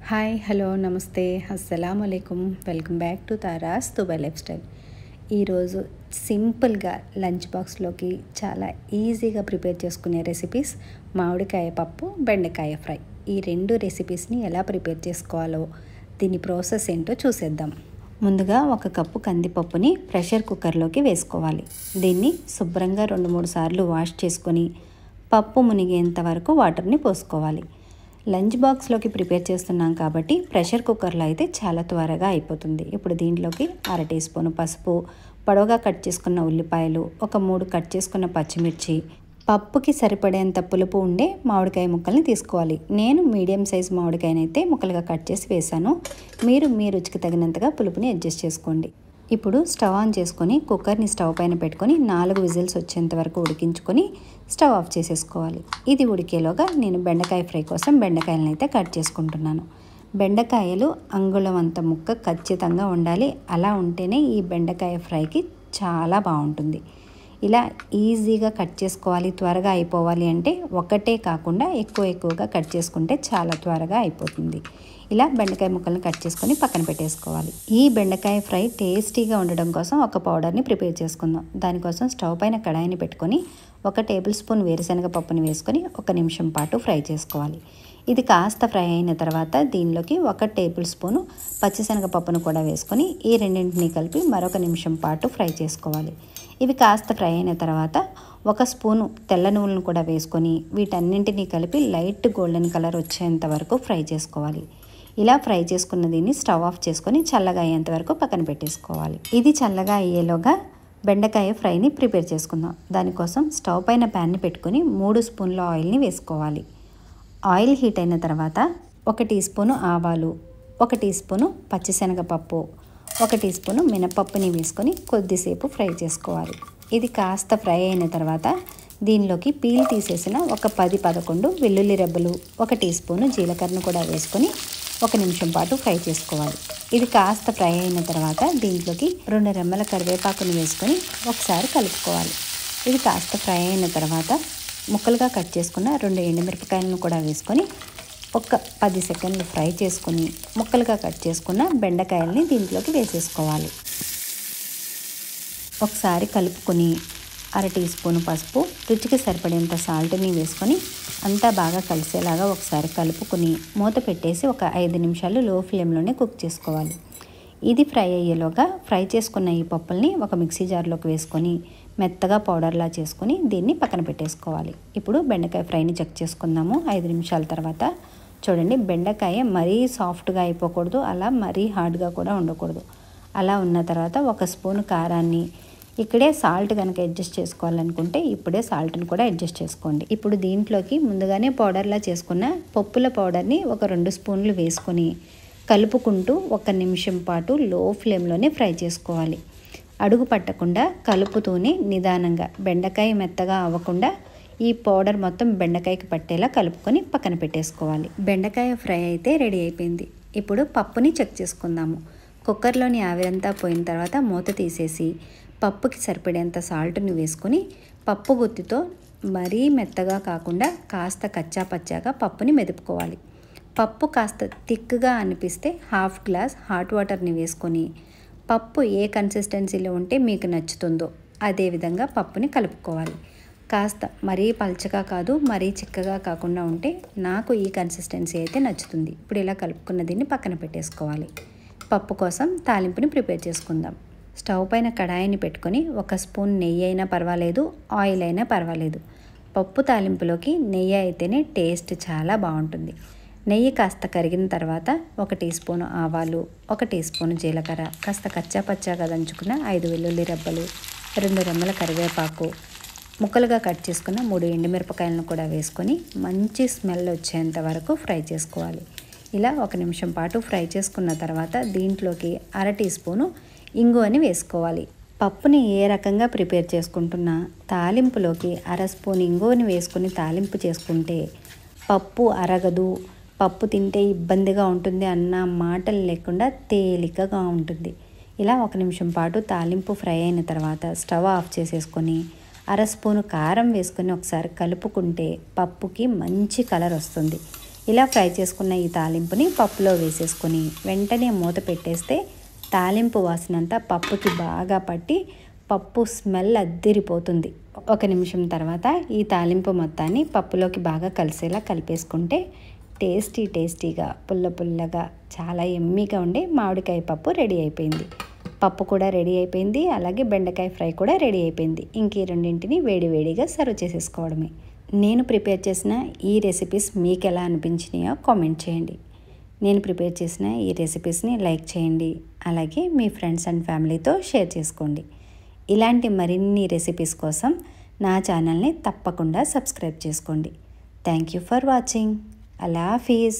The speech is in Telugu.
హాయ్ హలో నమస్తే అస్సలాముఅలైకుం welcome back to Tara's Dubai lifestyle. ఈరోజు సింపుల్గా లంచ్ బాక్స్లోకి చాలా ఈజీగా ప్రిపేర్ చేసుకునే రెసిపీస్ మామిడికాయ పప్పు, బెండకాయ ఫ్రై. ఈ రెండు రెసిపీస్ని ఎలా ప్రిపేర్ చేసుకోవాలో దీని ప్రాసెస్ ఏంటో చూసేద్దాం. ముందుగా ఒక కప్పు కందిపప్పుని ప్రెషర్ కుక్కర్లోకి వేసుకోవాలి. దీన్ని శుభ్రంగా 2-3 సార్లు వాష్ చేసుకొని పప్పు మునిగేంత వరకు వాటర్ని పోసుకోవాలి. లంచ్ బాక్స్లోకి ప్రిపేర్ చేస్తున్నాం కాబట్టి ప్రెషర్ కుక్కర్లో అయితే చాలా త్వరగా అయిపోతుంది. ఇప్పుడు దీంట్లోకి 1/2 టీ స్పూన్ పసుపు, పొడవుగా కట్ చేసుకున్న ఉల్లిపాయలు, ఒక 3 కట్ చేసుకున్న పచ్చిమిర్చి, పప్పుకి సరిపడేంత పులుపు ఉండే మామిడికాయ ముక్కల్ని తీసుకోవాలి. నేను మీడియం సైజ్ మామిడికాయనైతే ముక్కలుగా కట్ చేసి వేసాను. మీరు మీ రుచికి తగినంతగా పులుపుని అడ్జస్ట్ చేసుకోండి. ఇప్పుడు స్టవ్ ఆన్ చేసుకొని కుక్కర్ని స్టవ్ పైన పెట్టుకొని 4 విజిల్స్ వచ్చేంత వరకు ఉడికించుకొని స్టవ్ ఆఫ్ చేసేసుకోవాలి. ఇది ఉడికేలోగా నేను బెండకాయ ఫ్రై కోసం బెండకాయలను అయితే కట్ చేసుకుంటున్నాను. బెండకాయలు అంగుళం అంత ముక్క ఖచ్చితంగా ఉండాలి. అలా ఉంటేనే ఈ బెండకాయ ఫ్రైకి చాలా బాగుంటుంది. ఇలా ఈజీగా కట్ చేసుకోవాలి, త్వరగా అయిపోవాలి అంటే ఒకటే కాకుండా ఎక్కువగా కట్ చేసుకుంటే చాలా త్వరగా అయిపోతుంది. ఇలా బెండకాయ ముక్కలను కట్ చేసుకొని పక్కన పెట్టేసుకోవాలి. ఈ బెండకాయ ఫ్రై టేస్టీగా ఉండడం కోసం ఒక పౌడర్ని ప్రిపేర్ చేసుకుందాం. దానికోసం స్టవ్ పైన కడాయిని పెట్టుకొని 1 టేబుల్ స్పూన్ వేరుశనగ పప్పుని వేసుకొని 1 నిమిషం పాటు ఫ్రై చేసుకోవాలి. ఇది కాస్త ఫ్రై అయిన తర్వాత దీనిలోకి 1 టేబుల్ స్పూను పచ్చిశనగ పప్పును కూడా వేసుకొని ఈ రెండింటిని కలిపి మరొక నిమిషం పాటు ఫ్రై చేసుకోవాలి. ఇవి కాస్త ఫ్రై అయిన తర్వాత 1 స్పూను తెల్ల నువ్వులను కూడా వేసుకొని వీటన్నింటినీ కలిపి లైట్ గోల్డెన్ కలర్ వచ్చేంత వరకు ఫ్రై చేసుకోవాలి. ఇలా ఫ్రై చేసుకున్న దీన్ని స్టవ్ ఆఫ్ చేసుకొని చల్లగా అయ్యేంత వరకు పక్కన పెట్టేసుకోవాలి. ఇది చల్లగా అయ్యేలోగా బెండకాయ ఫ్రైని ప్రిపేర్ చేసుకుందాం. దానికోసం స్టవ్ పైన ప్యాన్ని పెట్టుకొని 3 స్పూన్ల ఆయిల్ని వేసుకోవాలి. ఆయిల్ హీట్ అయిన తర్వాత 1 టీ స్పూను ఆవాలు, 1 టీ స్పూను పచ్చిశనగపప్పు, 1 టీ స్పూను మినపప్పుని వేసుకొని కొద్దిసేపు ఫ్రై చేసుకోవాలి. ఇది కాస్త ఫ్రై అయిన తర్వాత దీనిలోకి పీల్ తీసేసిన ఒక 10-11 వెల్లుల్లి రెబ్బలు, 1 టీ స్పూను జీలకర్రను కూడా వేసుకొని 1 నిమిషం పాటు ఫ్రై చేసుకోవాలి. ఇది కాస్త ఫ్రై అయిన తర్వాత దీంట్లోకి 2 రెమ్మల కరివేపాకుని వేసుకొని ఒకసారి కలుపుకోవాలి. ఇది కాస్త ఫ్రై అయిన తర్వాత ముక్కలుగా కట్ చేసుకున్న 2 ఎండుమిరపకాయలను కూడా వేసుకొని ఒక 10 సెకండ్లు ఫ్రై చేసుకొని ముక్కలుగా కట్ చేసుకున్న బెండకాయల్ని దీంట్లోకి వేసేసుకోవాలి. ఒకసారి కలుపుకొని 1/2 టీ స్పూన్ పసుపు, రుచికి సరిపడేంత సాల్ట్ని వేసుకొని అంతా బాగా కలిసేలాగా ఒకసారి కలుపుకొని మూత పెట్టేసి ఒక 5 నిమిషాలు లో ఫ్లేమ్లోనే కుక్ చేసుకోవాలి. ఇది ఫ్రై అయ్యేలోగా ఫ్రై చేసుకున్న ఈ పప్పుల్ని ఒక మిక్సీ జార్లోకి వేసుకొని మెత్తగా పౌడర్లా చేసుకొని దీన్ని పక్కన పెట్టేసుకోవాలి. ఇప్పుడు బెండకాయ ఫ్రైని చెక్ చేసుకుందాము. 5 నిమిషాల తర్వాత చూడండి, బెండకాయ మరీ సాఫ్ట్గా అయిపోకూడదు, అలా మరీ హార్డ్గా కూడా ఉండకూడదు. అలా ఉన్న తర్వాత 1 స్పూన్ కారాన్ని, ఇక్కడే సాల్ట్ కనుక అడ్జస్ట్ చేసుకోవాలనుకుంటే ఇప్పుడే సాల్ట్ని కూడా అడ్జస్ట్ చేసుకోండి. ఇప్పుడు దీంట్లోకి ముందుగానే పౌడర్లా చేసుకున్న పప్పుల పౌడర్ని ఒక 2 స్పూన్లు వేసుకొని కలుపుకుంటూ 1 నిమిషం పాటు లో ఫ్లేమ్లోనే ఫ్రై చేసుకోవాలి. అడుగు పట్టకుండా కలుపుతూనే నిదానంగా, బెండకాయ మెత్తగా అవ్వకుండా ఈ పౌడర్ మొత్తం బెండకాయకి పట్టేలా కలుపుకొని పక్కన పెట్టేసుకోవాలి. బెండకాయ ఫ్రై అయితే రెడీ అయిపోయింది. ఇప్పుడు పప్పుని చెక్ చేసుకుందాము. కుక్కర్లోని ఆవిరంతా పోయిన తర్వాత మూత తీసేసి పప్పుకి సరిపడేంత సాల్ట్ని వేసుకొని పప్పు గుత్తితో మరీ మెత్తగా కాకుండా కాస్త కచ్చా పచ్చాగా పప్పుని మెదుపుకోవాలి. పప్పు కాస్త థిక్గా అనిపిస్తే 1/2 గ్లాస్ హాట్ వాటర్ని వేసుకొని పప్పు ఏ కన్సిస్టెన్సీలో ఉంటే మీకు నచ్చుతుందో అదే విధంగా పప్పుని కలుపుకోవాలి. కాస్త మరీ పల్చగా కాదు, మరీ చిక్కగా కాకుండా ఉంటే నాకు ఈ కన్సిస్టెన్సీ అయితే నచ్చుతుంది. ఇప్పుడు ఇలా కలుపుకున్న దీన్ని పక్కన పెట్టేసుకోవాలి. పప్పు కోసం తాలింపుని ప్రిపేర్ చేసుకుందాం. స్టవ్ పైన కడాయిని పెట్టుకొని 1 స్పూన్ నెయ్యి అయినా పర్వాలేదు, ఆయిల్ అయినా పర్వాలేదు. పప్పు తాలింపులోకి నెయ్యి అయితేనే టేస్ట్ చాలా బాగుంటుంది. నెయ్యి కాస్త కరిగిన తర్వాత 1 టీ స్పూను ఆవాలు, 1 టీ స్పూను జీలకర్ర, కాస్త కచ్చా పచ్చాగా దంచుకున్న 5 వెల్లుల్లి రెబ్బలు, 2 రెమ్మల కరివేపాకు, ముక్కలుగా కట్ చేసుకున్న 3 ఎండుమిరపకాయలను కూడా వేసుకొని మంచి స్మెల్ వచ్చేంత వరకు ఫ్రై చేసుకోవాలి. ఇలా 1 నిమిషం పాటు ఫ్రై చేసుకున్న తర్వాత దీంట్లోకి 1/2 టీ స్పూను ఇంగువని వేసుకోవాలి. పప్పుని ఏ రకంగా ప్రిపేర్ చేసుకుంటున్నా తాలింపులోకి 1/2 స్పూన్ ఇంగువని వేసుకొని తాలింపు చేసుకుంటే పప్పు అరగదు, పప్పు తింటే ఇబ్బందిగా ఉంటుంది అన్న మాటలు లేకుండా తేలికగా ఉంటుంది. ఇలా 1 నిమిషం పాటు తాలింపు ఫ్రై అయిన తర్వాత స్టవ్ ఆఫ్ చేసేసుకొని 1/2 స్పూను కారం వేసుకొని ఒకసారి కలుపుకుంటే పప్పుకి మంచి కలర్ వస్తుంది. ఇలా ఫ్రై చేసుకున్న ఈ తాలింపుని పప్పులో వేసేసుకొని వెంటనే మూత పెట్టేస్తే తాలింపు వాసనంతా పప్పుకి బాగా పట్టి పప్పు స్మెల్ అద్దిరిపోతుంది. 1 నిమిషం తర్వాత ఈ తాలింపు మొత్తాన్ని పప్పులోకి బాగా కలిసేలా కలిపేసుకుంటే టేస్టీగా పుల్ల పుల్లగా చాలా యమ్మీగా ఉండే మామిడికాయ పప్పు రెడీ అయిపోయింది. పప్పు కూడా రెడీ అయిపోయింది, అలాగే బెండకాయ ఫ్రై కూడా రెడీ అయిపోయింది. ఇంక ఈ రెండింటిని వేడివేడిగా సర్వ్ చేసేసుకోవడమే. నేను ప్రిపేర్ చేసిన ఈ రెసిపీస్ మీకు ఎలా అనిపించినాయో కామెంట్ చేయండి. నేను ప్రిపేర్ చేసిన ఈ రెసిపీస్ని లైక్ చేయండి, అలాగే మీ ఫ్రెండ్స్ అండ్ ఫ్యామిలీతో షేర్ చేసుకోండి. ఇలాంటి మరిన్ని రెసిపీస్ కోసం నా ఛానల్ని తప్పకుండా సబ్స్క్రైబ్ చేసుకోండి. Thank you for watching. Allah Hafeez.